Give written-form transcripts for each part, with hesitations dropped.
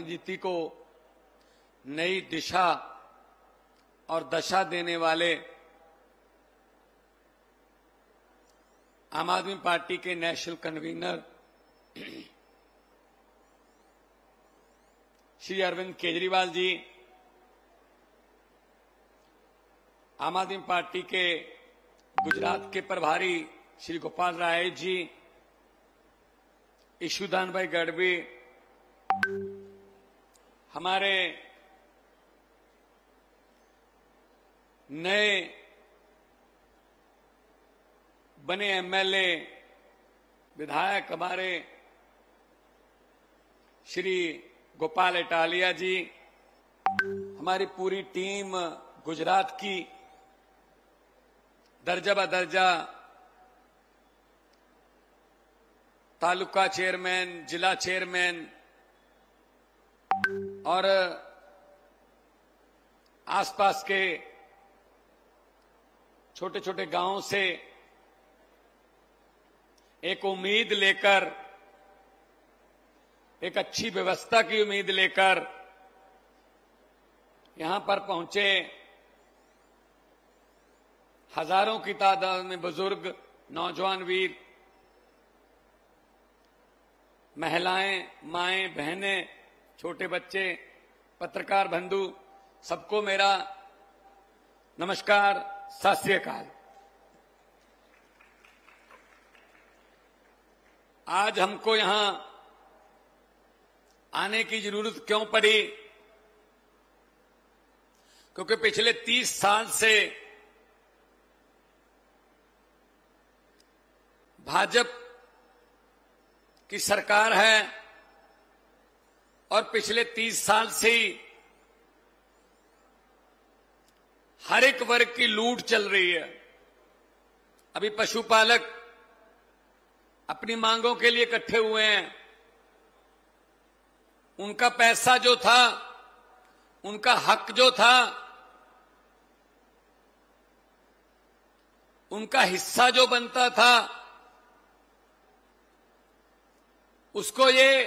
राजनीति को नई दिशा और दशा देने वाले आम आदमी पार्टी के नेशनल कन्वीनर श्री अरविंद केजरीवाल जी, आम आदमी पार्टी के गुजरात के प्रभारी श्री गोपाल राय जी, ईशुदान भाई गढ़वी, हमारे नए बने एमएलए विधायक हमारे श्री गोपाल इटालिया जी, हमारी पूरी टीम गुजरात की दर्जा बदर्जा तालुका चेयरमैन, जिला चेयरमैन और आसपास के छोटे छोटे गांवों से एक उम्मीद लेकर, एक अच्छी व्यवस्था की उम्मीद लेकर यहां पर पहुंचे हजारों की तादाद में बुजुर्ग, नौजवान वीर, महिलाएं, माएं, बहनें, छोटे बच्चे, पत्रकार बंधु, सबको मेरा नमस्कार, सत श्री अकाल। आज हमको यहां आने की जरूरत क्यों पड़ी? क्योंकि पिछले 30 साल से भाजपा की सरकार है और पिछले 30 साल से ही हर एक वर्ग की लूट चल रही है। अभी पशुपालक अपनी मांगों के लिए इकट्ठे हुए हैं। उनका पैसा जो था, उनका हक जो था, उनका हिस्सा जो बनता था, उसको ये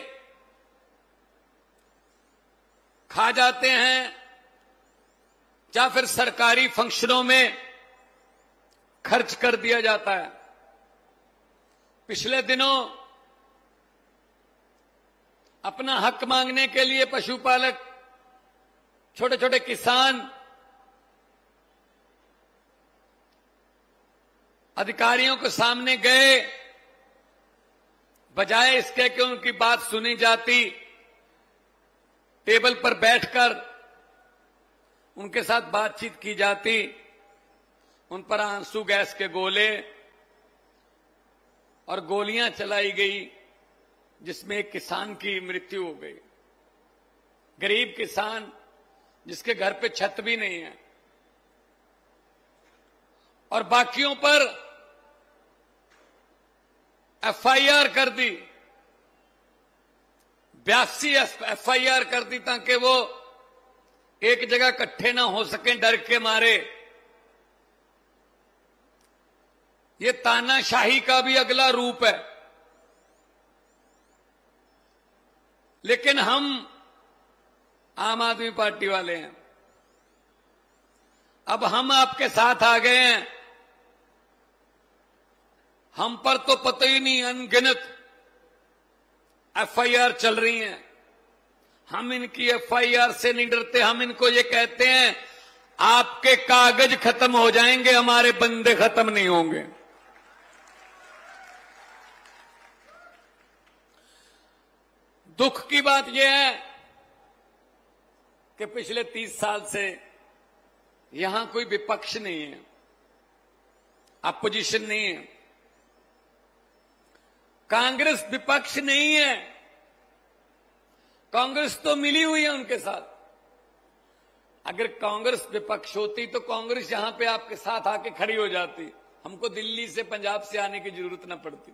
खा जाते हैं या फिर सरकारी फंक्शनों में खर्च कर दिया जाता है। पिछले दिनों अपना हक मांगने के लिए पशुपालक, छोटे छोटे किसान अधिकारियों के सामने गए। बजाय इसके कि उनकी बात सुनी जाती, टेबल पर बैठकर उनके साथ बातचीत की जाती, उन पर आंसू गैस के गोले और गोलियां चलाई गई, जिसमें एक किसान की मृत्यु हो गई। गरीब किसान जिसके घर पे छत भी नहीं है, और बाकियों पर एफआईआर कर दी, 82 एफआईआर कर दी ताकि वो एक जगह इकट्ठे ना हो सकें डर के मारे। ये तानाशाही का भी अगला रूप है। लेकिन हम आम आदमी पार्टी वाले हैं, अब हम आपके साथ आ गए हैं। हम पर तो पता ही नहीं, अनगिनत एफआईआर चल रही हैं। हम इनकी एफआईआर से नहीं डरते। हम इनको ये कहते हैं, आपके कागज खत्म हो जाएंगे, हमारे बंदे खत्म नहीं होंगे। दुख की बात यह है कि पिछले 30 साल से यहां कोई विपक्ष नहीं है, अपोजिशन नहीं है, कांग्रेस विपक्ष नहीं है। कांग्रेस तो मिली हुई है उनके साथ। अगर कांग्रेस विपक्ष होती तो कांग्रेस यहां पे आपके साथ आके खड़ी हो जाती, हमको दिल्ली से, पंजाब से आने की जरूरत न पड़ती।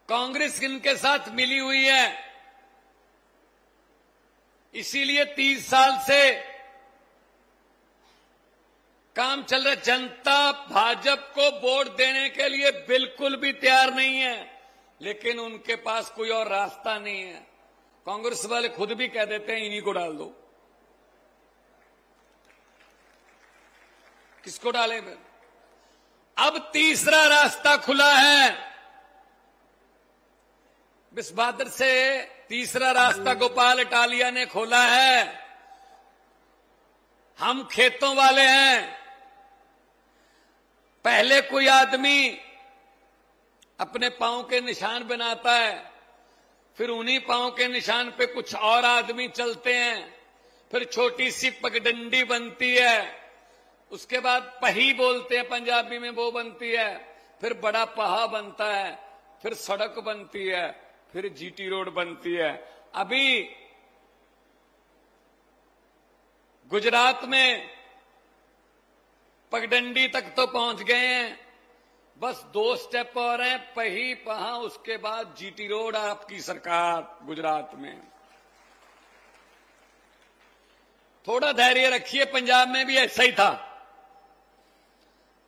कांग्रेस इनके साथ मिली हुई है, इसीलिए 30 साल से काम चल रहा है। जनता भाजपा को वोट देने के लिए बिल्कुल भी तैयार नहीं है, लेकिन उनके पास कोई और रास्ता नहीं है। कांग्रेस वाले खुद भी कह देते हैं इन्हीं को डाल दो। किसको डालें फिर? अब तीसरा रास्ता खुला है विश्वादर से। तीसरा रास्ता गोपाल इटालिया ने खोला है। हम खेतों वाले हैं। पहले कोई आदमी अपने पांव के निशान बनाता है, फिर उन्हीं पांव के निशान पे कुछ और आदमी चलते हैं, फिर छोटी सी पगडंडी बनती है, उसके बाद पही बोलते हैं पंजाबी में, वो बनती है, फिर बड़ा पहा बनता है, फिर सड़क बनती है, फिर जीटी रोड बनती है। अभी गुजरात में पगडंडी तक तो पहुंच गए हैं, बस 2 स्टेप और हैं, पही पहा, उसके बाद जीटी रोड आपकी सरकार गुजरात में। थोड़ा धैर्य रखिए। पंजाब में भी ऐसा ही था।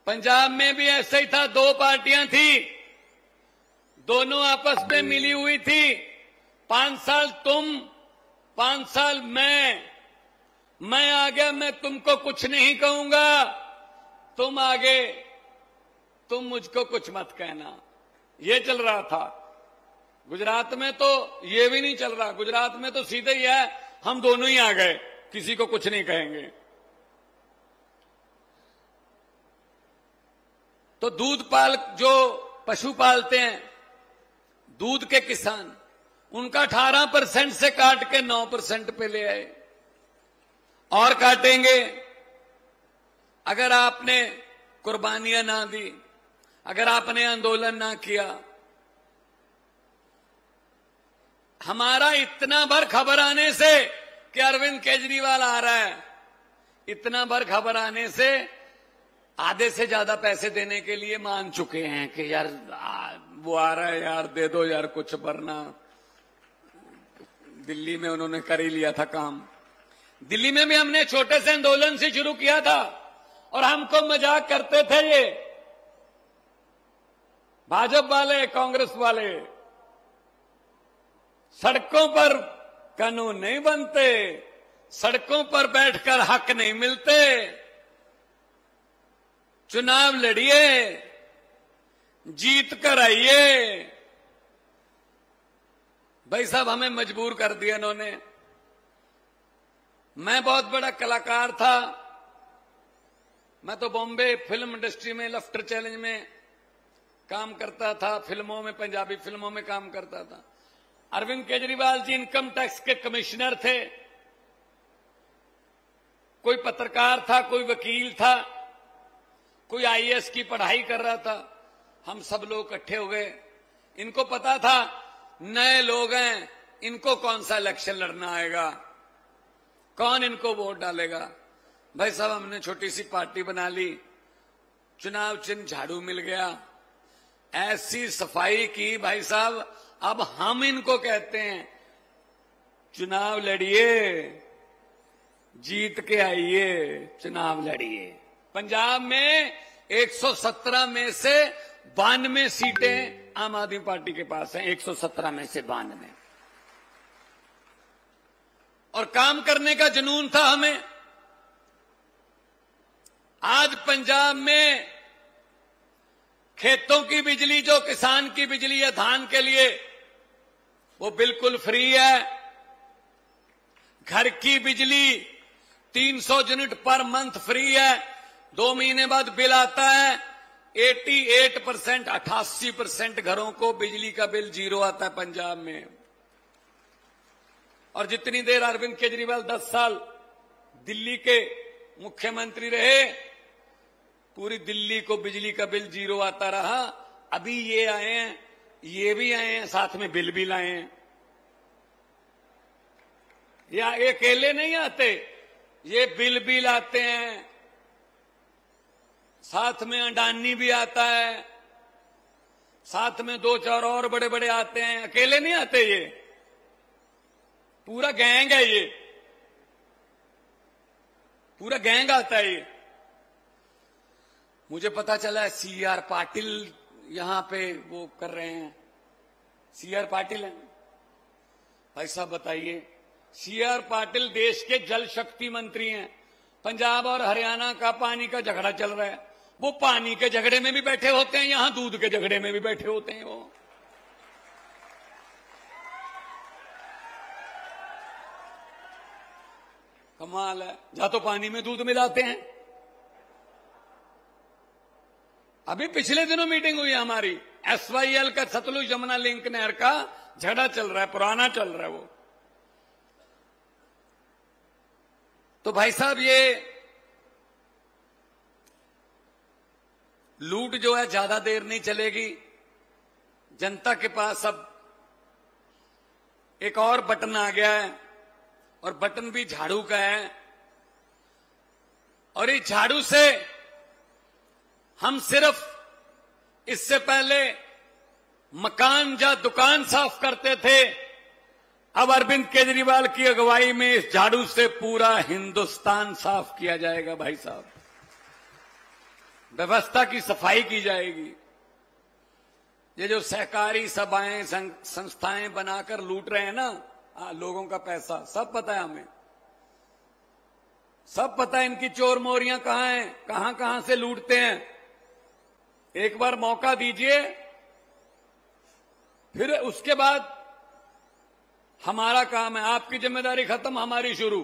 पंजाब में भी ऐसा ही था। 2 पार्टियां थी, दोनों आपस में मिली हुई थी। 5 साल तुम, 5 साल मैं आ गया, मैं तुमको कुछ नहीं कहूंगा, तुम आगे, तुम मुझको कुछ मत कहना। ये चल रहा था। गुजरात में तो ये भी नहीं चल रहा। गुजरात में तो सीधे ही है, हम दोनों ही आ गए, किसी को कुछ नहीं कहेंगे। तो दूध पाल, जो पशु पालते हैं, दूध के किसान, उनका 18% से काट के 9% पे ले आए, और काटेंगे। अगर आपने कुर्बानियां ना दी, अगर आपने आंदोलन ना किया। हमारा इतना भर खबर आने से कि अरविंद केजरीवाल आ रहा है, इतना भर खबर आने से आधे से ज्यादा पैसे देने के लिए मान चुके हैं कि यार वो आ रहा है, यार दे दो यार कुछ, वरना दिल्ली में उन्होंने कर ही लिया था काम। दिल्ली में भी हमने छोटे से आंदोलन से शुरू किया था, और हमको मजाक करते थे ये भाजपा वाले, कांग्रेस वाले, सड़कों पर कानून नहीं बनते, सड़कों पर बैठकर हक नहीं मिलते, चुनाव लड़िए, जीत कर आइए। भाई साहब, हमें मजबूर कर दिया इन्होंने। मैं बहुत बड़ा कलाकार था। मैं तो बॉम्बे फिल्म इंडस्ट्री में, लफ्टर चैलेंज में काम करता था, फिल्मों में, पंजाबी फिल्मों में काम करता था। अरविंद केजरीवाल जी इनकम टैक्स के कमिश्नर थे। कोई पत्रकार था, कोई वकील था, कोई आईएएस की पढ़ाई कर रहा था। हम सब लोग इकट्ठे हो गए। इनको पता था नए लोग हैं, इनको कौन सा इलेक्शन लड़ना आएगा, कौन इनको वोट डालेगा। भाई साहब, हमने छोटी सी पार्टी बना ली, चुनाव चिन्ह झाड़ू मिल गया, ऐसी सफाई की भाई साहब। अब हम इनको कहते हैं चुनाव लड़िए, जीत के आइए, चुनाव लड़िए। पंजाब में 117 में से 92 सीटें आम आदमी पार्टी के पास हैं, 117 में से 92। और काम करने का जुनून था हमें। आज पंजाब में खेतों की बिजली, जो किसान की बिजली है धान के लिए, वो बिल्कुल फ्री है। घर की बिजली 300 यूनिट पर मंथ फ्री है। 2 महीने बाद बिल आता है। 88%, 88% घरों को बिजली का बिल 0 आता है पंजाब में। और जितनी देर अरविंद केजरीवाल 10 साल दिल्ली के मुख्यमंत्री रहे, पूरी दिल्ली को बिजली का बिल 0 आता रहा। अभी ये आए हैं, ये भी आए हैं, साथ में बिल भी लाए हैं। या ये अकेले नहीं आते, ये बिल भी लाते हैं, साथ में अडानी भी आता है, साथ में 2-4 और बड़े बड़े आते हैं। अकेले नहीं आते, ये पूरा गैंग है, ये पूरा गैंग आता है। ये मुझे पता चला है सीआर पाटिल यहां पे वो कर रहे हैं। सीआर पाटिल है, भाई साहब बताइए, CR पाटिल देश के जल शक्ति मंत्री हैं, पंजाब और हरियाणा का पानी का झगड़ा चल रहा है, वो पानी के झगड़े में भी बैठे होते हैं, यहां दूध के झगड़े में भी बैठे होते हैं। वो कमाल है, जहां तो पानी में दूध मिलाते हैं। अभी पिछले दिनों मीटिंग हुई हमारी, SYL का सतलुज यमुना लिंक नहर का झगड़ा चल रहा है, पुराना चल रहा है वो। तो भाई साहब ये लूट जो है ज्यादा देर नहीं चलेगी। जनता के पास अब एक और बटन आ गया है, और बटन भी झाड़ू का है, और इस झाड़ू से हम सिर्फ इससे पहले मकान या दुकान साफ करते थे, अब अरविंद केजरीवाल की अगुवाई में इस झाड़ू से पूरा हिंदुस्तान साफ किया जाएगा। भाई साहब, व्यवस्था की सफाई की जाएगी। ये जो सहकारी सभाएं संस्थाएं बनाकर लूट रहे हैं ना लोगों का पैसा, सब पता है हमें, सब पता है इनकी चोर मोरियां कहां हैं, कहां कहां से लूटते हैं। एक बार मौका दीजिए, फिर उसके बाद हमारा काम है। आपकी जिम्मेदारी खत्म, हमारी शुरू।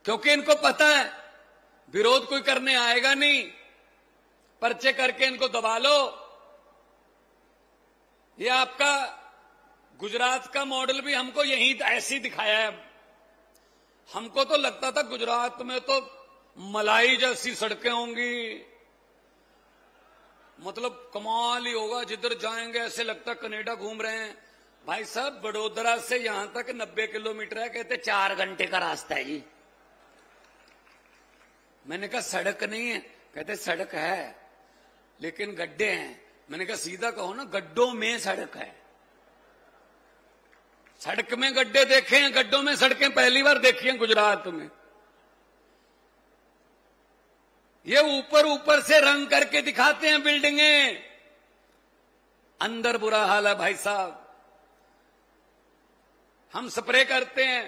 क्योंकि इनको पता है विरोध कोई करने आएगा नहीं, पर्चे करके इनको दबा लो। ये आपका गुजरात का मॉडल भी हमको यहीं ऐसे ही दिखाया है। हमको तो लगता था गुजरात में तो मलाई जैसी सड़कें होंगी, मतलब कमाल ही होगा, जिधर जाएंगे ऐसे लगता कनाडा घूम रहे हैं। भाई साहब, बड़ोदरा से यहां तक 90 किलोमीटर है, कहते 4 घंटे का रास्ता है जी। मैंने कहा सड़क नहीं है, कहते सड़क है लेकिन गड्ढे हैं। मैंने कहा सीधा कहो ना, गड्ढों में सड़क है। सड़क में गड्ढे देखे हैं, गड्ढों में सड़कें पहली बार देखी हैं गुजरात में। ये ऊपर ऊपर से रंग करके दिखाते हैं बिल्डिंगें, अंदर बुरा हाल है। भाई साहब, हम स्प्रे करते हैं,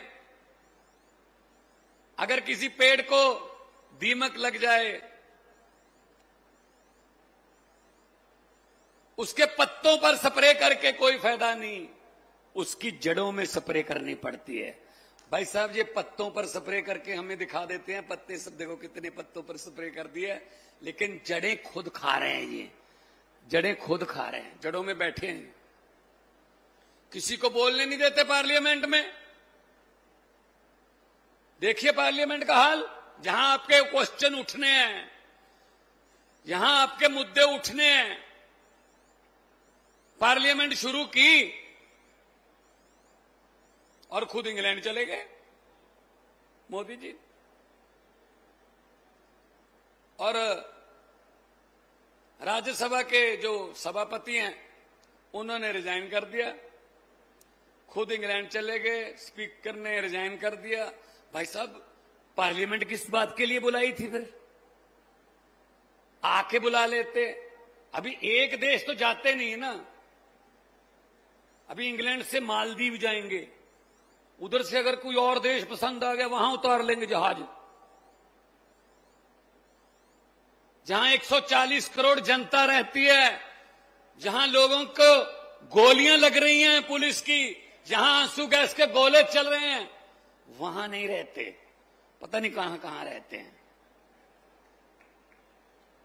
अगर किसी पेड़ को दीमक लग जाए, उसके पत्तों पर स्प्रे करके कोई फायदा नहीं, उसकी जड़ों में स्प्रे करनी पड़ती है। भाई साहब, ये पत्तों पर स्प्रे करके हमें दिखा देते हैं, पत्ते सब देखो कितने पत्तों पर स्प्रे कर दिए, लेकिन जड़ें खुद खा रहे हैं। ये जड़ें खुद खा रहे हैं, जड़ों में बैठे हैं, किसी को बोलने नहीं देते पार्लियामेंट में। देखिए पार्लियामेंट का हाल, जहां आपके क्वेश्चन उठने हैं, यहां आपके मुद्दे उठने हैं, पार्लियामेंट शुरू की और खुद इंग्लैंड चले गए मोदी जी। और राज्यसभा के जो सभापति हैं उन्होंने रिजाइन कर दिया, खुद इंग्लैंड चले गए, स्पीकर ने रिजाइन कर दिया। भाई साहब, पार्लियामेंट किस बात के लिए बुलाई थी? फिर आके बुला लेते। अभी एक देश तो जाते नहीं ना, अभी इंग्लैंड से मालदीव जाएंगे, उधर से अगर कोई और देश पसंद आ गया वहां उतार लेंगे जहाज। जहां 140 करोड़ जनता रहती है, जहां लोगों को गोलियां लग रही हैं पुलिस की, जहां आंसू गैस के गोले चल रहे हैं, वहां नहीं रहते, पता नहीं कहां कहां रहते हैं।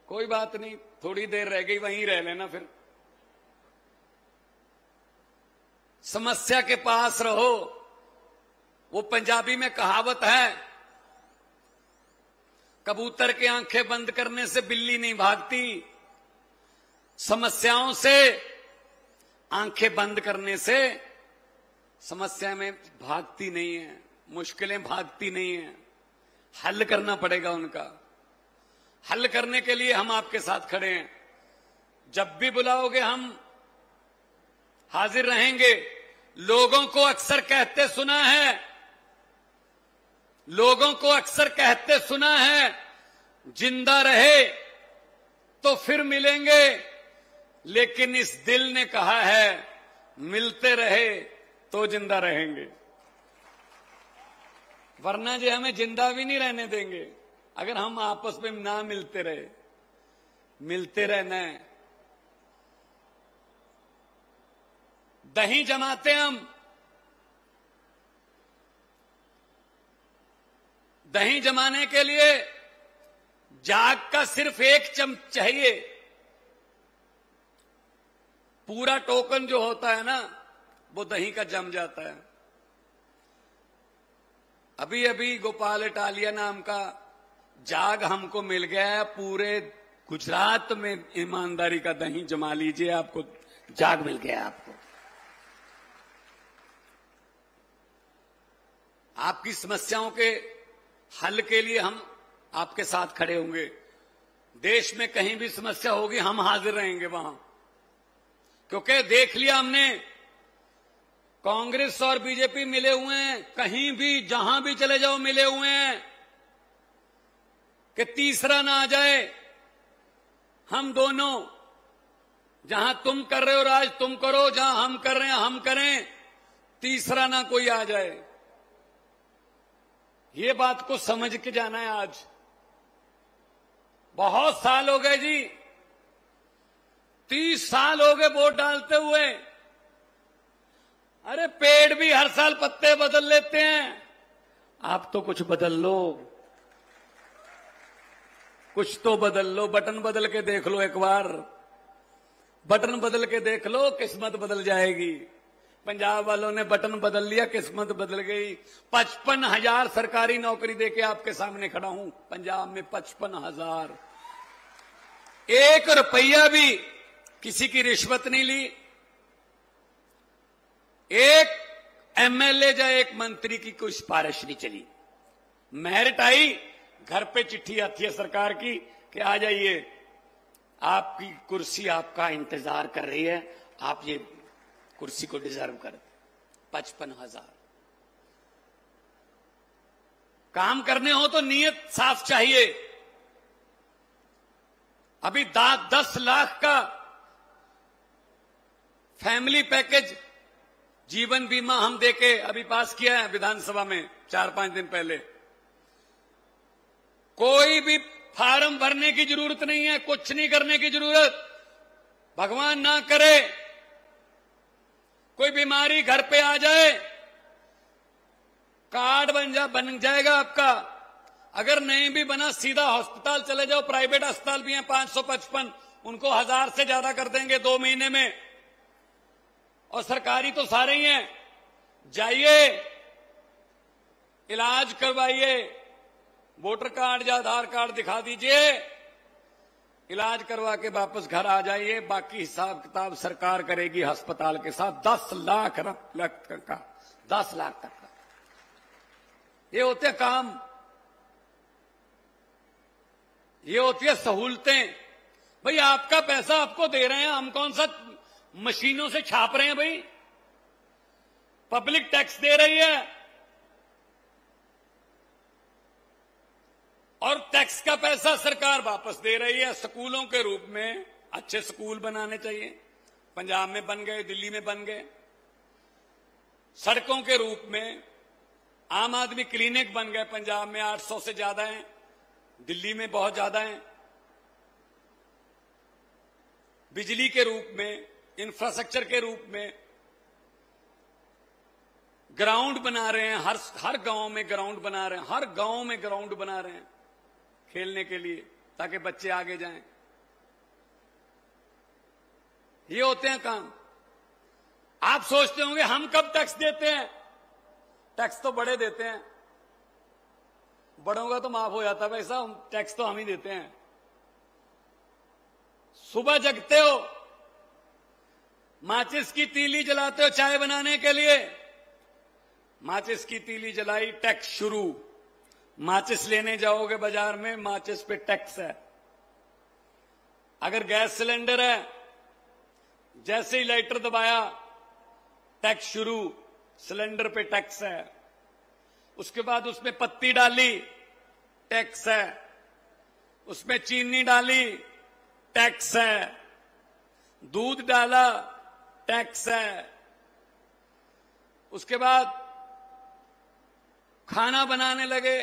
कोई बात नहीं, थोड़ी देर रह गई, वहीं रह लेना। फिर समस्या के पास रहो। वो पंजाबी में कहावत है, कबूतर की आंखें बंद करने से बिल्ली नहीं भागती, समस्याओं से आंखें बंद करने से समस्या में भागती नहीं है, मुश्किलें भागती नहीं है। हल करना पड़ेगा उनका। हल करने के लिए हम आपके साथ खड़े हैं। जब भी बुलाओगे हम हाजिर रहेंगे। लोगों को अक्सर कहते सुना है, लोगों को अक्सर कहते सुना है, जिंदा रहे तो फिर मिलेंगे, लेकिन इस दिल ने कहा है मिलते रहे तो जिंदा रहेंगे, वरना जो हमें जिंदा भी नहीं रहने देंगे अगर हम आपस में ना मिलते रहे। मिलते रहना है। दही जमाते हम, दही जमाने के लिए जाग का सिर्फ एक चम्मच चाहिए। पूरा टोकन जो होता है ना वो दही का जम जाता है। अभी अभी गोपाल इटालिया नाम का जाग हमको मिल गया है। पूरे गुजरात में ईमानदारी का दही जमा लीजिए, आपको जाग मिल गया। आपको आपकी समस्याओं के हल के लिए हम आपके साथ खड़े होंगे। देश में कहीं भी समस्या होगी हम हाजिर रहेंगे वहां, क्योंकि देख लिया हमने कांग्रेस और बीजेपी मिले हुए हैं, कहीं भी जहां भी चले जाओ मिले हुए हैं कि तीसरा ना आ जाए। हम दोनों, जहां तुम कर रहे हो राज तुम करो, जहां हम कर रहे हैं हम करें, तीसरा ना कोई आ जाए। ये बात को समझ के जाना है। आज बहुत साल हो गए जी, 30 साल हो गए वोट डालते हुए। अरे पेड़ भी हर साल पत्ते बदल लेते हैं, आप तो कुछ बदल लो, कुछ तो बदल लो। बटन बदल के देख लो, एक बार बटन बदल के देख लो, किस्मत बदल जाएगी। पंजाब वालों ने बटन बदल लिया, किस्मत बदल गई। 55,000 सरकारी नौकरी देके आपके सामने खड़ा हूं। पंजाब में 55,000, 1 रुपया भी किसी की रिश्वत नहीं ली। एक एमएलए या एक मंत्री की कोई सिफारिश नहीं चली। मेरिट आई, घर पे चिट्ठी आती है सरकार की कि आ जाइए, आपकी कुर्सी आपका इंतजार कर रही है, आप ये कुर्सी को डिजर्व करते। 55,000। काम करने हो तो नीयत साफ चाहिए। अभी 10 लाख का फैमिली पैकेज जीवन बीमा हम देके अभी पास किया है विधानसभा में 4-5 दिन पहले। कोई भी फार्म भरने की जरूरत नहीं है, कुछ नहीं करने की जरूरत। भगवान ना करे कोई बीमारी घर पे आ जाए, कार्ड बन जाएगा आपका। अगर नहीं भी बना, सीधा अस्पताल चले जाओ। प्राइवेट अस्पताल भी हैं 555, उनको 1000 से ज्यादा कर देंगे 2 महीने में। और सरकारी तो सारे ही हैं। जाइए, इलाज करवाइए, वोटर कार्ड या आधार कार्ड दिखा दीजिए, इलाज करवा के वापस घर आ जाइए। बाकी हिसाब किताब सरकार करेगी अस्पताल के साथ। 10 लाख का 10 लाख तक का ये होते काम, ये होती है सहूलतें। भाई आपका पैसा आपको दे रहे हैं, हम कौन सा मशीनों से छाप रहे हैं भाई। पब्लिक टैक्स दे रही है और टैक्स का पैसा सरकार वापस दे रही है स्कूलों के रूप में। अच्छे स्कूल बनाने चाहिए, पंजाब में बन गए, दिल्ली में बन गए। सड़कों के रूप में आम आदमी क्लिनिक बन गए। पंजाब में 800 से ज्यादा हैं, दिल्ली में बहुत ज्यादा हैं। बिजली के रूप में, इंफ्रास्ट्रक्चर के रूप में ग्राउंड बना रहे हैं। हर गांव में ग्राउंड बना रहे हैं, हर गांव में ग्राउंड बना रहे हैं खेलने के लिए, ताकि बच्चे आगे जाएं। ये होते हैं काम। आप सोचते होंगे हम कब टैक्स देते हैं? टैक्स तो बड़े देते हैं, बड़ों का तो माफ हो जाता है पैसा, टैक्स तो हम ही देते हैं। सुबह जगते हो, माचिस की तीली जलाते हो चाय बनाने के लिए, माचिस की तीली जलाई, टैक्स शुरू। माचिस लेने जाओगे बाजार में, माचिस पे टैक्स है। अगर गैस सिलेंडर है, जैसे ही लाइटर दबाया टैक्स शुरू, सिलेंडर पे टैक्स है। उसके बाद उसमें पत्ती डाली, टैक्स है। उसमें चीनी डाली, टैक्स है। दूध डाला, टैक्स है। उसके बाद खाना बनाने लगे,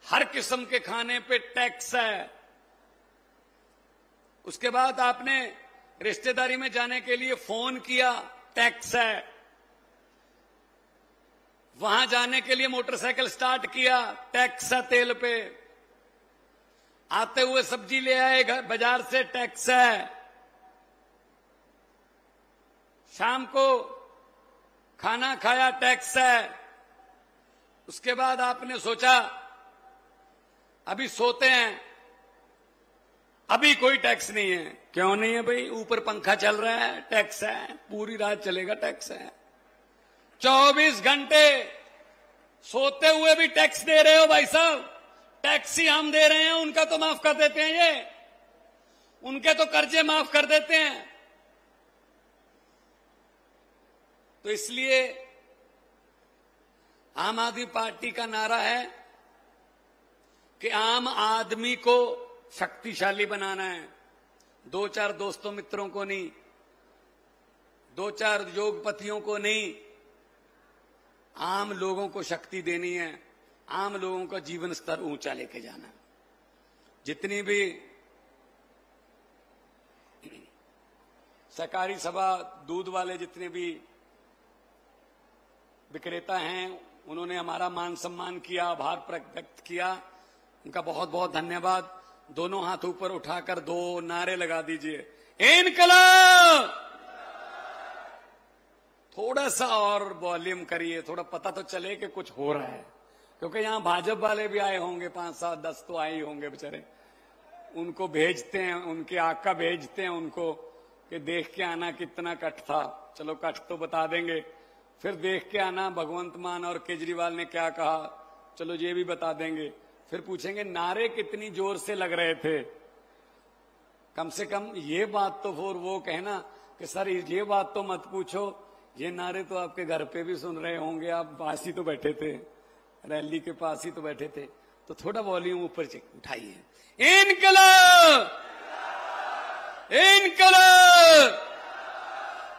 हर किस्म के खाने पे टैक्स है। उसके बाद आपने रिश्तेदारी में जाने के लिए फोन किया, टैक्स है। वहां जाने के लिए मोटरसाइकिल स्टार्ट किया, टैक्स है तेल पे। आते हुए सब्जी ले आए घर बाजार से, टैक्स है। शाम को खाना खाया, टैक्स है। उसके बाद आपने सोचा अभी सोते हैं, अभी कोई टैक्स नहीं है। क्यों नहीं है भाई? ऊपर पंखा चल रहा है, टैक्स है। पूरी रात चलेगा, टैक्स है। 24 घंटे सोते हुए भी टैक्स दे रहे हो भाई साहब। टैक्स ही हम दे रहे हैं, उनका तो माफ कर देते हैं, ये उनके तो कर्जे माफ कर देते हैं। तो इसलिए आम आदमी पार्टी का नारा है कि आम आदमी को शक्तिशाली बनाना है। 2-4 दोस्तों मित्रों को नहीं, 2-4 योगपतियों को नहीं, आम लोगों को शक्ति देनी है। आम लोगों का जीवन स्तर ऊंचा लेके जाना। जितनी भी सहकारी सभा, दूध वाले जितने भी विक्रेता हैं, उन्होंने हमारा मान सम्मान किया, आभार व्यक्त किया, उनका बहुत बहुत धन्यवाद। दोनों हाथ ऊपर उठाकर 2 नारे लगा दीजिए, इनकलाब। थोड़ा सा और वॉल्यूम करिए, थोड़ा पता तो चले कि कुछ हो रहा है, क्योंकि यहां भाजपा वाले भी आए होंगे, 5-7-10 तो आए ही होंगे बेचारे। उनको भेजते हैं, उनके आका भेजते हैं उनको कि देख के आना कितना कट था। चलो कट तो बता देंगे, फिर देख के आना भगवंत मान और केजरीवाल ने क्या कहा, चलो ये भी बता देंगे। फिर पूछेंगे नारे कितनी जोर से लग रहे थे। कम से कम ये बात तो फिर वो कहना कि सर ये बात तो मत पूछो, ये नारे तो आपके घर पे भी सुन रहे होंगे, आप पास ही तो बैठे थे, रैली के पास ही तो बैठे थे। तो थोड़ा वॉल्यूम ऊपर उठाइए, इनकलाब, इनकलाब,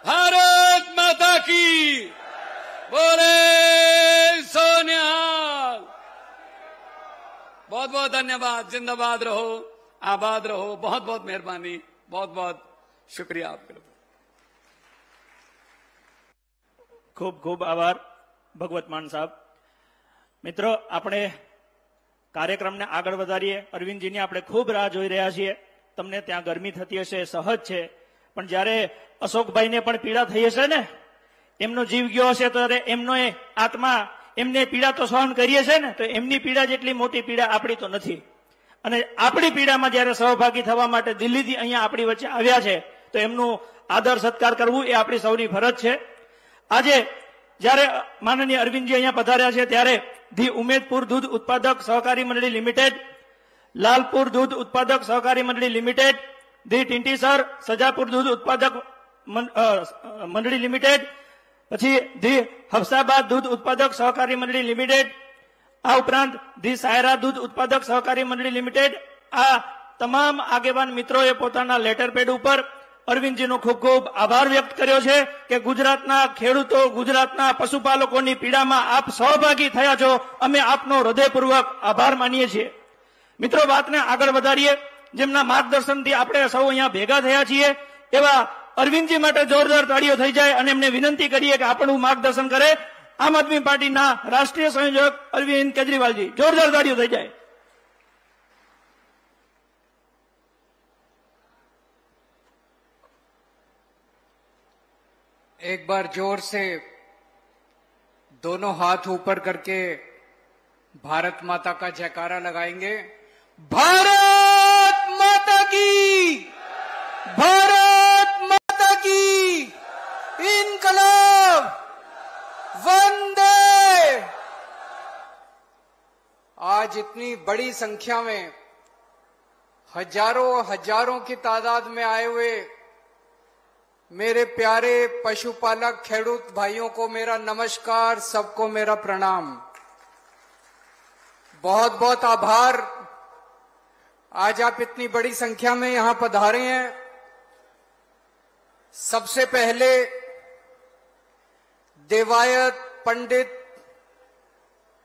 भारत माता की, बोले सोनिहाल। बहुत बहुत धन्यवाद। जिंदाबाद रहो, आबाद रहो। बहुत बहुत मेहरबानी, बहुत बहुत शुक्रिया आपका। खूब खूब आभार भगवत मान साहब। मित्रों, આપણે કાર્યક્રમને આગળ વધારીએ। અરવિંદજીની આપણે ખૂબ રાહ જોઈ રહ્યા છીએ। તમને ત્યાં ગરમી થતી હશે, સહજ છે, પણ જ્યારે અશોકભાઈને પણ પીડા થઈ હશે ને, એમનો જીવ ગયો હશે, તો એમનો આત્મા, એમને પીડા તો સહન કરીએ છે ને, તો એમની પીડા જેટલી મોટી પીડા આપણી તો નથી। અને આપણી પીડામાં જ્યારે સહભાગી થવા માટે દિલ્હીથી અહીંયા આપણી વચ્ચે આવ્યા છે, તો એમનું આદર સત્કાર કરવું એ આપણી સૌની ફરજ છે। આજે જ્યારે માનનીય અરવિંદજી અહીંયા પધાર્યા છે, ત્યારે ધી ઉમેદપુર દૂધ ઉત્પાદક સહકારી મંડળી લિમિટેડ, લાલપુર દૂધ ઉત્પાદક સહકારી મંડળી લિમિટેડ, ધી ટીંટીસર સજાપુર દૂધ ઉત્પાદક મંડળી લિમિટેડ, પછી ધી હફસાબાદ દૂધ ઉત્પાદક સહકારી મંડળી લિમિટેડ, આ ઉપરાંત ધી સાયરા દૂધ ઉત્પાદક સહકારી મંડળી લિમિટેડ, આ તમામ આગેવાન મિત્રોએ પોતાના લેટર પેડ ઉપર અરવિંદજીનો ખૂબ ખૂબ આભાર વ્યક્ત કર્યો છે કે ગુજરાતના ખેડૂતો, ગુજરાતના પશુપાલકોની પીડામાં આપ સહભાગી થયા છો। અમે આપનો હૃદયપૂર્વક આભાર માનીએ છીએ। મિત્રો, વાતને આગળ વધારીએ। જેમના માર્ગદર્શનથી આપણે સૌ અહીંયા ભેગા થયા છીએ, એવા અરવિંદજી માટે જોરદાર તાળીઓ થઈ જાય અને એમને વિનંતી કરીએ કે આપણું માર્ગદર્શન કરે। આમ આદમી પાર્ટીના રાષ્ટ્રીય સંયોજક અરવિંદ કેજરીવાલજી, જોરદાર તાળીઓ થઈ જાય। एक बार जोर से दोनों हाथ ऊपर करके भारत माता का जयकारा लगाएंगे। भारत माता की, भारत माता की, इनकलाब, वंदे। आज इतनी बड़ी संख्या में, हजारों हजारों की तादाद में आए हुए मेरे प्यारे पशुपालक खेडूत भाइयों को मेरा नमस्कार, सबको मेरा प्रणाम। बहुत बहुत आभार। आज आप इतनी बड़ी संख्या में यहां पधारे हैं। सबसे पहले देवायत पंडित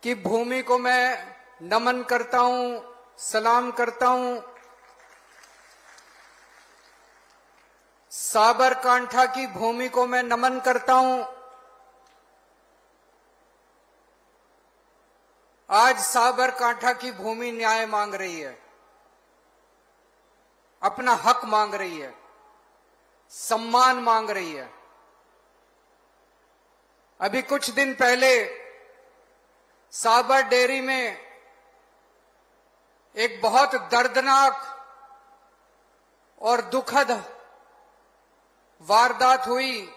की भूमि को मैं नमन करता हूं, सलाम करता हूं। साबरकांठा की भूमि को मैं नमन करता हूं। आज साबरकांठा की भूमि न्याय मांग रही है, अपना हक मांग रही है, सम्मान मांग रही है। अभी कुछ दिन पहले साबर डेयरी में एक बहुत दर्दनाक और दुखद वारदात हुई,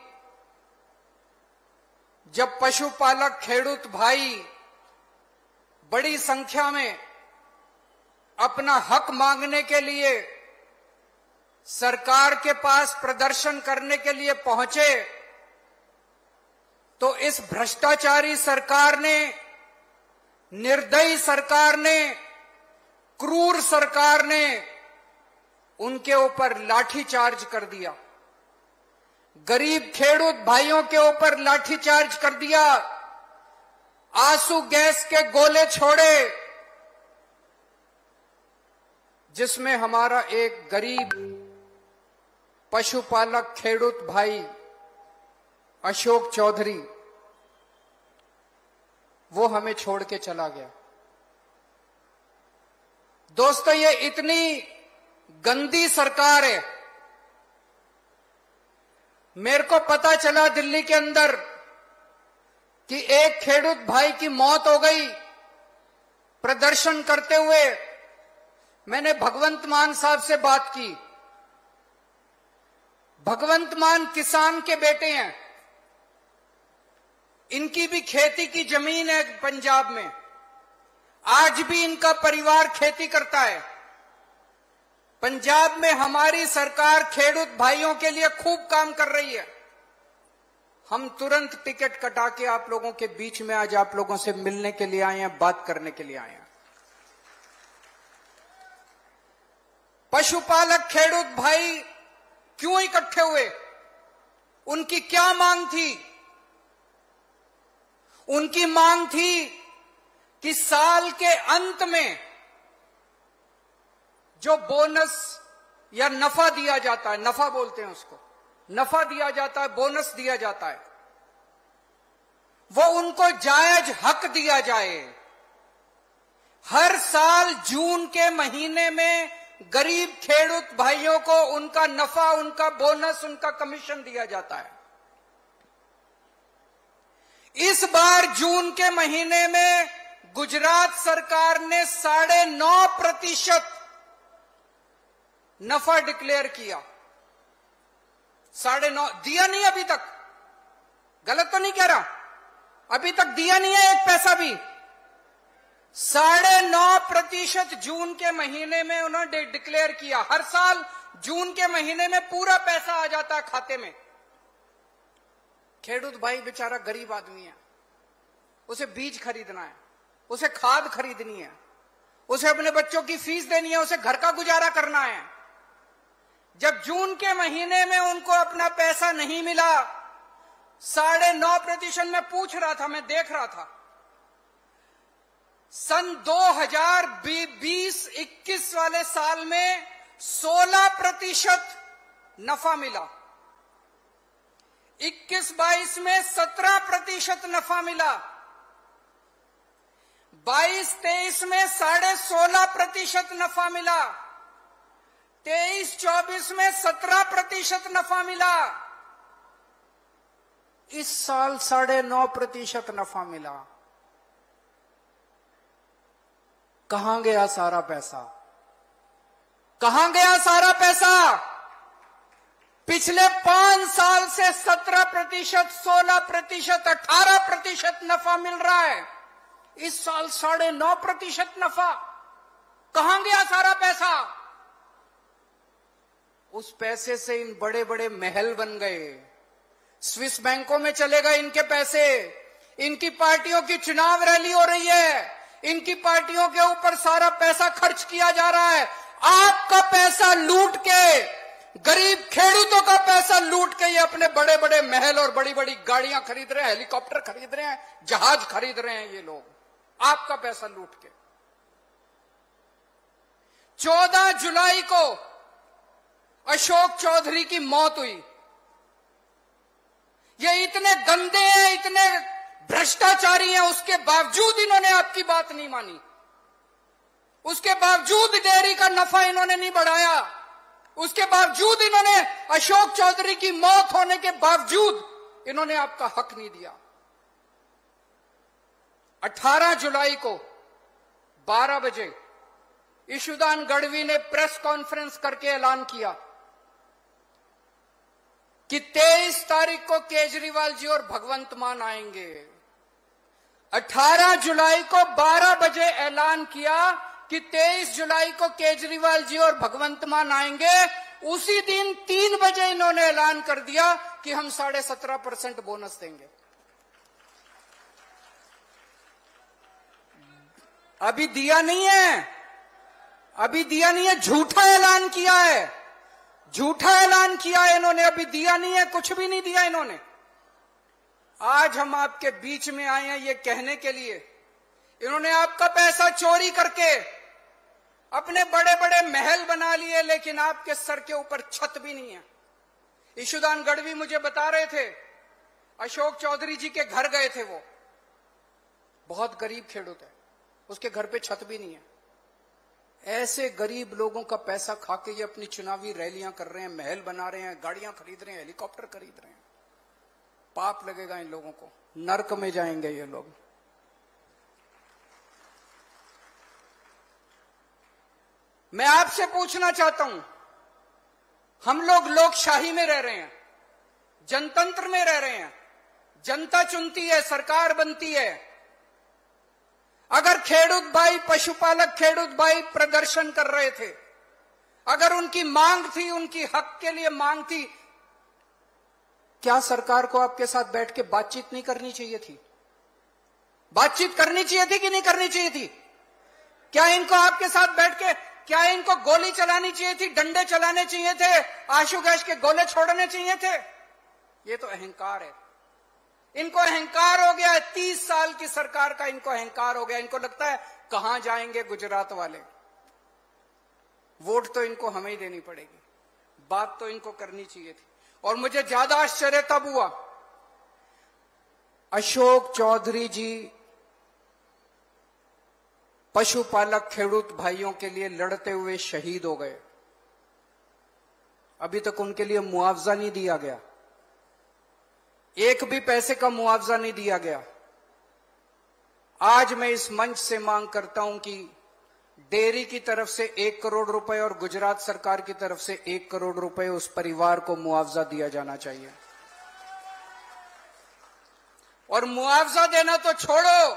जब पशुपालक खेडूत भाई बड़ी संख्या में अपना हक मांगने के लिए सरकार के पास प्रदर्शन करने के लिए पहुंचे, तो इस भ्रष्टाचारी सरकार ने, निर्दयी सरकार ने, क्रूर सरकार ने उनके ऊपर लाठीचार्ज कर दिया। गरीब खेडूत भाइयों के ऊपर लाठीचार्ज कर दिया, आंसू गैस के गोले छोड़े, जिसमें हमारा एक गरीब पशुपालक खेडूत भाई अशोक चौधरी, वो हमें छोड़ के चला गया। दोस्तों, ये इतनी गंदी सरकार है। मेरे को पता चला दिल्ली के अंदर कि एक खेडूत भाई की मौत हो गई प्रदर्शन करते हुए। मैंने भगवंत मान साहब से बात की। भगवंत मान किसान के बेटे हैं, इनकी भी खेती की जमीन है पंजाब में, आज भी इनका परिवार खेती करता है। पंजाब में हमारी सरकार खेडूत भाइयों के लिए खूब काम कर रही है। हम तुरंत टिकट कटा के आप लोगों के बीच में आज आप लोगों से मिलने के लिए आए हैं, बात करने के लिए आए हैं। पशुपालक खेडूत भाई क्यों इकट्ठे हुए? उनकी क्या मांग थी? उनकी मांग थी कि साल के अंत में जो बोनस या नफा दिया जाता है, नफा बोलते हैं उसको, नफा दिया जाता है, बोनस दिया जाता है, वो उनको जायज हक दिया जाए। हर साल जून के महीने में गरीब खेडूत भाइयों को उनका नफा, उनका बोनस, उनका कमीशन दिया जाता है। इस बार जून के महीने में गुजरात सरकार ने 9.5% नफा डिक्लेयर किया। 9.5 दिया नहीं अभी तक, गलत तो नहीं कह रहा, अभी तक दिया नहीं है एक पैसा भी। 9.5% जून के महीने में उन्होंने डिक्लेयर किया। हर साल जून के महीने में पूरा पैसा आ जाता है खाते में। खेडूत भाई बेचारा गरीब आदमी है, उसे बीज खरीदना है, उसे खाद खरीदनी है, उसे अपने बच्चों की फीस देनी है, उसे घर का गुजारा करना है। जब जून के महीने में उनको अपना पैसा नहीं मिला, 9.5% में पूछ रहा था, मैं देख रहा था, सन 2020-21 वाले साल में 16% नफा मिला, 21-22 में 17% नफा मिला, 22-23 में 16.5% नफा मिला, 23-24 में 17% नफा मिला, इस साल 9.5% नफा मिला। कहां गया सारा पैसा? कहां गया सारा पैसा? पिछले 5 साल से 17%, 16%, 18% नफा मिल रहा है। इस साल 9.5% नफा। कहां गया सारा पैसा? उस पैसे से इन बड़े बड़े महल बन गए, स्विस बैंकों में चले गए इनके पैसे। इनकी पार्टियों की चुनाव रैली हो रही है, इनकी पार्टियों के ऊपर सारा पैसा खर्च किया जा रहा है। आपका पैसा लूट के गरीब खेडूतों का पैसा लूट के ये अपने बड़े बड़े महल और बड़ी बड़ी गाड़ियां खरीद रहे हैं, हेलीकॉप्टर खरीद रहे हैं, जहाज खरीद रहे हैं ये लोग, आपका पैसा लूट के। 14 जुलाई को अशोक चौधरी की मौत हुई। ये इतने गंदे हैं, इतने भ्रष्टाचारी हैं, उसके बावजूद इन्होंने आपकी बात नहीं मानी। उसके बावजूद डेयरी का नफा इन्होंने नहीं बढ़ाया। उसके बावजूद इन्होंने अशोक चौधरी की मौत होने के बावजूद इन्होंने आपका हक नहीं दिया। 18 जुलाई को 12 बजे ईशुदान गढ़वी ने प्रेस कॉन्फ्रेंस करके ऐलान किया कि 23 तारीख को केजरीवाल जी और भगवंत मान आएंगे। 18 जुलाई को 12 बजे ऐलान किया कि 23 जुलाई को केजरीवाल जी और भगवंत मान आएंगे। उसी दिन 3 बजे इन्होंने ऐलान कर दिया कि हम 17.5% बोनस देंगे। अभी दिया नहीं है, अभी दिया नहीं है, झूठा ऐलान किया है, झूठा ऐलान किया है इन्होंने, अभी दिया नहीं है, कुछ भी नहीं दिया इन्होंने। आज हम आपके बीच में आए हैं ये कहने के लिए, इन्होंने आपका पैसा चोरी करके अपने बड़े बड़े महल बना लिए, लेकिन आपके सर के ऊपर छत भी नहीं है। ईशुदान गढ़वी मुझे बता रहे थे, अशोक चौधरी जी के घर गए थे, वो बहुत गरीब खेडूत है, उसके घर पे छत भी नहीं है। ऐसे गरीब लोगों का पैसा खाके ये अपनी चुनावी रैलियां कर रहे हैं, महल बना रहे हैं, गाड़ियां खरीद रहे हैं, हेलीकॉप्टर खरीद रहे हैं। पाप लगेगा इन लोगों को, नरक में जाएंगे ये लोग। मैं आपसे पूछना चाहता हूं, हम लोग लोकशाही में रह रहे हैं, जनतंत्र में रह रहे हैं, जनता चुनती है, सरकार बनती है। अगर खेडूत भाई, पशुपालक खेडूत भाई प्रदर्शन कर रहे थे, अगर उनकी मांग थी, उनकी हक के लिए मांग थी, क्या सरकार को आपके साथ बैठ के बातचीत नहीं करनी चाहिए थी? बातचीत करनी चाहिए थी कि नहीं करनी चाहिए थी? क्या इनको आपके साथ बैठ के, क्या इनको गोली चलानी चाहिए थी, डंडे चलाने चाहिए थे, आंसू गैस के गोले छोड़ने चाहिए थे? ये तो अहंकार है, इनको अहंकार हो गया है। 30 साल की सरकार का इनको अहंकार हो गया। इनको लगता है कहां जाएंगे गुजरात वाले, वोट तो इनको हमें ही देनी पड़ेगी, बात तो इनको करनी चाहिए थी। और मुझे ज्यादा आश्चर्य तब हुआ, अशोक चौधरी जी पशुपालक खेडूत भाइयों के लिए लड़ते हुए शहीद हो गए, अभी तक उनके लिए मुआवजा नहीं दिया गया, एक भी पैसे का मुआवजा नहीं दिया गया। आज मैं इस मंच से मांग करता हूं कि डेयरी की तरफ से 1 करोड़ रुपए और गुजरात सरकार की तरफ से 1 करोड़ रुपए उस परिवार को मुआवजा दिया जाना चाहिए। और मुआवजा देना तो छोड़ो,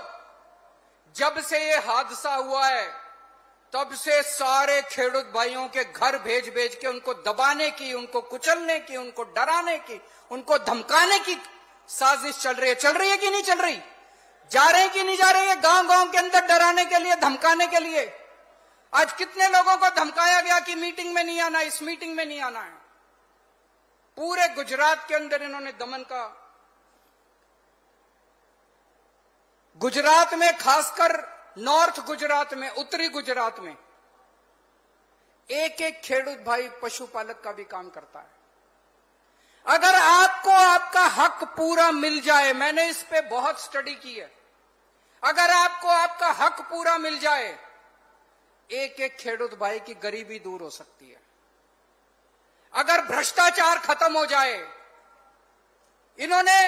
जब से ये हादसा हुआ है तब से सारे खेडूत भाइयों के घर भेज भेज के उनको दबाने की, उनको कुचलने की, उनको डराने की, उनको धमकाने की साजिश चल रही है। चल रही है कि नहीं चल रही? जा रहे हैं कि नहीं जा रहे हैं गांव गांव के अंदर डराने के लिए, धमकाने के लिए? आज कितने लोगों को धमकाया गया कि मीटिंग में नहीं आना, इस मीटिंग में नहीं आना है। पूरे गुजरात के अंदर इन्होंने दमन का, गुजरात में खासकर नॉर्थ गुजरात में, उत्तरी गुजरात में एक एक खेडूत भाई पशुपालक का भी काम करता है। अगर आपको आपका हक पूरा मिल जाए, मैंने इस पे बहुत स्टडी की है, अगर आपको आपका हक पूरा मिल जाए, एक एक खेडूत भाई की गरीबी दूर हो सकती है। अगर भ्रष्टाचार खत्म हो जाए, इन्होंने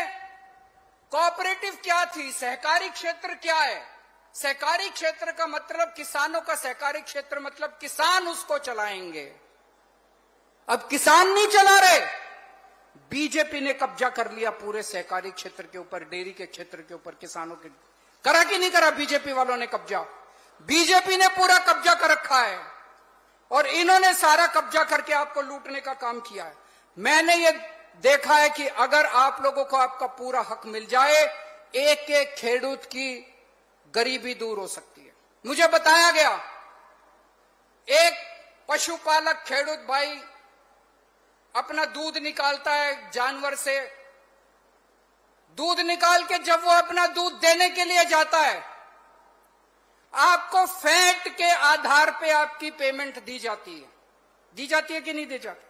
कोऑपरेटिव क्या थी, सहकारी क्षेत्र क्या है? सहकारी क्षेत्र का मतलब किसानों का सहकारी क्षेत्र मतलब किसान उसको चलाएंगे। अब किसान नहीं चला रहे, बीजेपी ने कब्जा कर लिया पूरे सहकारी क्षेत्र के ऊपर, डेयरी के क्षेत्र के ऊपर, किसानों के। करा कि नहीं करा बीजेपी वालों ने कब्जा? बीजेपी ने पूरा कब्जा कर रखा है और इन्होंने सारा कब्जा करके आपको लूटने का काम किया है। मैंने ये देखा है कि अगर आप लोगों को आपका पूरा हक मिल जाए, एक एक खेडूत की गरीबी दूर हो सकती है। मुझे बताया गया, एक पशुपालक खेडूत भाई अपना दूध निकालता है जानवर से, दूध निकाल के जब वो अपना दूध देने के लिए जाता है, आपको फैट के आधार पे आपकी पेमेंट दी जाती है। दी जाती है कि नहीं दी जाती?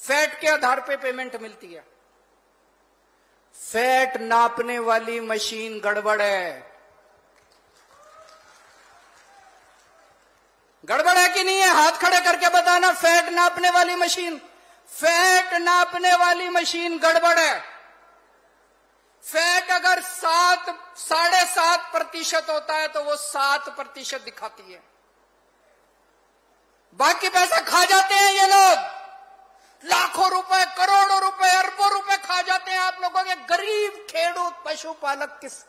फैट के आधार पे पेमेंट मिलती है। फैट नापने वाली मशीन गड़बड़ है। गड़बड़ है कि नहीं है? हाथ खड़े करके बताना, फैट नापने वाली मशीन, फैट नापने वाली मशीन गड़बड़ है। फैट अगर 7.5% होता है तो वो 7% दिखाती है। बाकी पैसा खा जाते हैं ये लोग, लाखों रुपए, करोड़ों रुपए, अरबों रुपए खा जाते हैं आप लोगों के गरीब खेडूत पशुपालक किस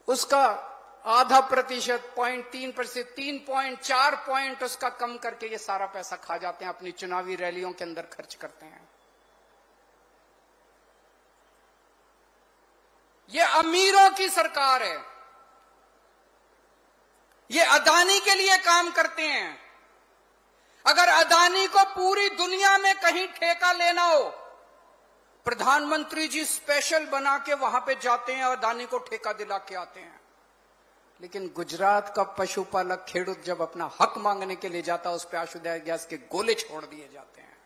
उसका 0.5%, 0.3%, 3.4 पॉइंट उसका कम करके ये सारा पैसा खा जाते हैं, अपनी चुनावी रैलियों के अंदर खर्च करते हैं। ये अमीरों की सरकार है। ये अदानी के लिए काम करते हैं। अगर अदानी को पूरी दुनिया में कहीं ठेका लेना हो, प्रधानमंत्री जी स्पेशल बना के वहां पे जाते हैं और अदानी को ठेका दिला के आते हैं। लेकिन गुजरात का पशुपालक खेडूत जब अपना हक मांगने के लिए जाता है, उस पर अशुद्ध गैस के गोले छोड़ दिए जाते हैं।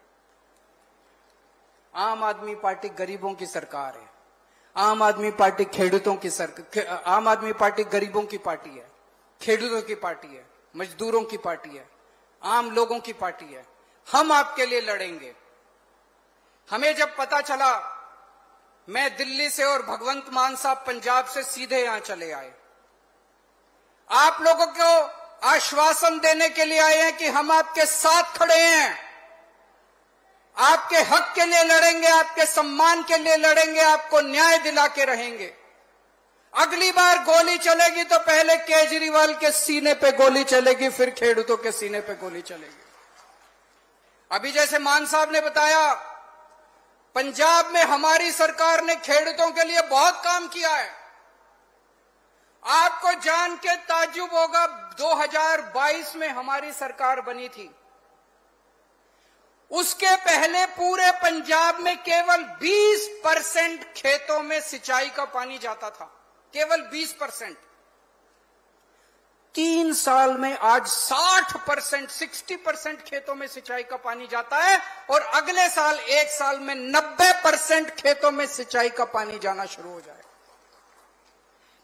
आम आदमी पार्टी गरीबों की सरकार है। आम आदमी पार्टी खेडूतों की सरकार, आम आदमी पार्टी गरीबों की पार्टी है, खेडूतों की पार्टी है, मजदूरों की पार्टी है, आम लोगों की पार्टी है। हम आपके लिए लड़ेंगे। हमें जब पता चला, मैं दिल्ली से और भगवंत मान साहब पंजाब से सीधे यहां चले आए, आप लोगों को आश्वासन देने के लिए आए हैं कि हम आपके साथ खड़े हैं, आपके हक के लिए लड़ेंगे, आपके सम्मान के लिए लड़ेंगे, आपको न्याय दिला के रहेंगे। अगली बार गोली चलेगी तो पहले केजरीवाल के सीने पे गोली चलेगी, फिर खेडूतों के सीने पे गोली चलेगी। अभी जैसे मान साहब ने बताया, पंजाब में हमारी सरकार ने खेडूतों के लिए बहुत काम किया है। आपको जान के ताज्जुब होगा, 2022 में हमारी सरकार बनी थी, उसके पहले पूरे पंजाब में केवल 20% खेतों में सिंचाई का पानी जाता था, केवल 20%। 3 साल में आज 60%, 60% खेतों में सिंचाई का पानी जाता है, और अगले साल 1 साल में 90% खेतों में सिंचाई का पानी जाना शुरू हो जाए।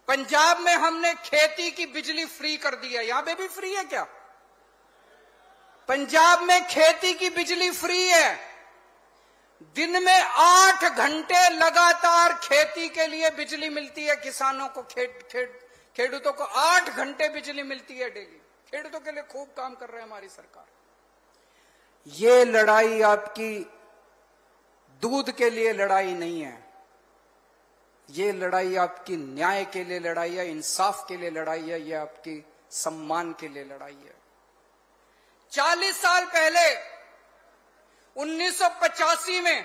पंजाब में हमने खेती की बिजली फ्री कर दी है। यहां पे भी फ्री है क्या? पंजाब में खेती की बिजली फ्री है। दिन में 8 घंटे लगातार खेती के लिए बिजली मिलती है किसानों को, खेडूतों को 8 घंटे बिजली मिलती है डेली। खेडूतों के लिए खूब काम कर रहे हैं हमारी सरकार। ये लड़ाई आपकी दूध के लिए लड़ाई नहीं है, ये लड़ाई आपकी न्याय के लिए लड़ाई है, इंसाफ के लिए लड़ाई है, ये आपकी सम्मान के लिए लड़ाई है। 40 साल पहले 1985 में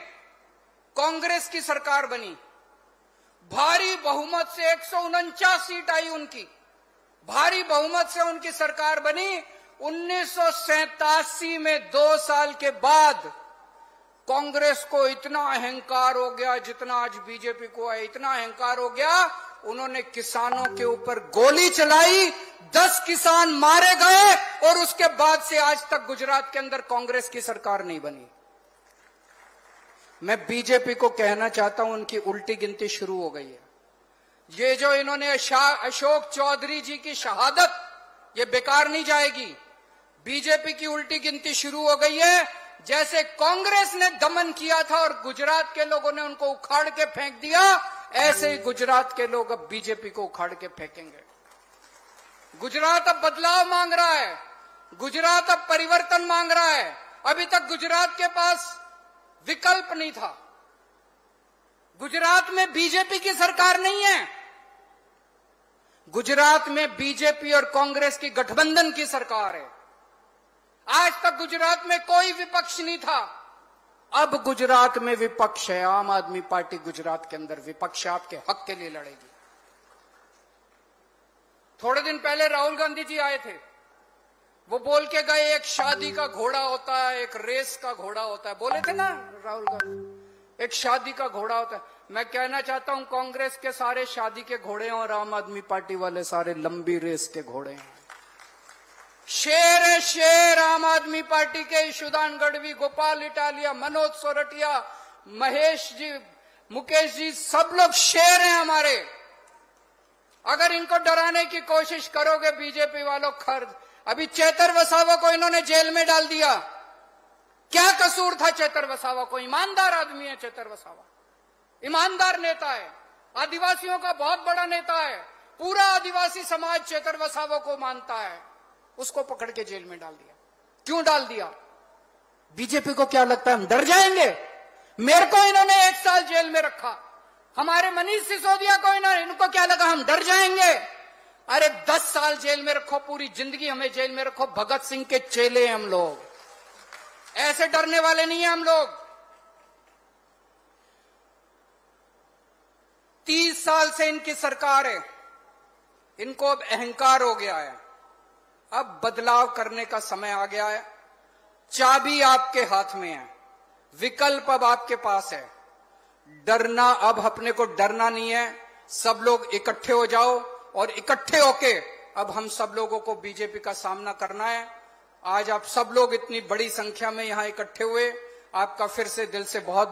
कांग्रेस की सरकार बनी, भारी बहुमत से 149 सीट आई उनकी, भारी बहुमत से उनकी सरकार बनी। 1987 में 2 साल के बाद कांग्रेस को इतना अहंकार हो गया, जितना आज बीजेपी को है, इतना अहंकार हो गया, उन्होंने किसानों के ऊपर गोली चलाई, 10 किसान मारे गए, और उसके बाद से आज तक गुजरात के अंदर कांग्रेस की सरकार नहीं बनी। मैं बीजेपी को कहना चाहता हूं, उनकी उल्टी गिनती शुरू हो गई है। ये जो इन्होंने अशोक चौधरी जी की शहादत, ये बेकार नहीं जाएगी। बीजेपी की उल्टी गिनती शुरू हो गई है। जैसे कांग्रेस ने दमन किया था और गुजरात के लोगों ने उनको उखाड़ के फेंक दिया, ऐसे ही गुजरात के लोग अब बीजेपी को उखाड़ के फेंकेंगे। गुजरात अब बदलाव मांग रहा है, गुजरात अब परिवर्तन मांग रहा है। अभी तक गुजरात के पास विकल्प नहीं था। गुजरात में बीजेपी की सरकार नहीं है, गुजरात में बीजेपी और कांग्रेस की गठबंधन की सरकार है। आज तक गुजरात में कोई विपक्ष नहीं था, अब गुजरात में विपक्ष है। आम आदमी पार्टी गुजरात के अंदर विपक्ष है, आपके हक के लिए लड़ेगी। थोड़े दिन पहले राहुल गांधी जी आए थे, वो बोल के गए एक शादी का घोड़ा होता है, एक रेस का घोड़ा होता है, बोले थे ना राहुल गांधी, एक शादी का घोड़ा होता है। मैं कहना चाहता हूं कांग्रेस के सारे शादी के घोड़े हैं और आम आदमी पार्टी वाले सारे लंबी रेस के घोड़े हैं। शेर है शेर आम आदमी पार्टी के, ईशुदान गढ़वी, गोपाल इटालिया, मनोज सोरठिया, महेश जी, मुकेश जी, सब लोग शेर हैं हमारे। अगर इनको डराने की कोशिश करोगे बीजेपी वालों, खर्द। अभी चेतर वसावा को इन्होंने जेल में डाल दिया। क्या कसूर था चेतर वसावा को? ईमानदार आदमी है चेतर वसावा, ईमानदार नेता है, आदिवासियों का बहुत बड़ा नेता है, पूरा आदिवासी समाज चेतर वसावा को मानता है। उसको पकड़ के जेल में डाल दिया। क्यों डाल दिया? बीजेपी को क्या लगता है हम डर जाएंगे? मेरे को इन्होंने 1 साल जेल में रखा, हमारे मनीष सिसोदिया को इनको क्या लगा हम डर जाएंगे? अरे 10 साल जेल में रखो, पूरी जिंदगी हमें जेल में रखो, भगत सिंह के चेले हैं हम लोग, ऐसे डरने वाले नहीं है हम लोग। 30 साल से इनकी सरकार है, इनको अब अहंकार हो गया है। अब बदलाव करने का समय आ गया है। चाबी आपके हाथ में है, विकल्प अब आपके पास है। डरना, अब अपने को डरना नहीं है। सब लोग इकट्ठे हो जाओ और इकट्ठे होके अब हम सब लोगों को बीजेपी का सामना करना है। आज आप सब लोग इतनी बड़ी संख्या में यहां इकट्ठे हुए, आपका फिर से दिल से बहुत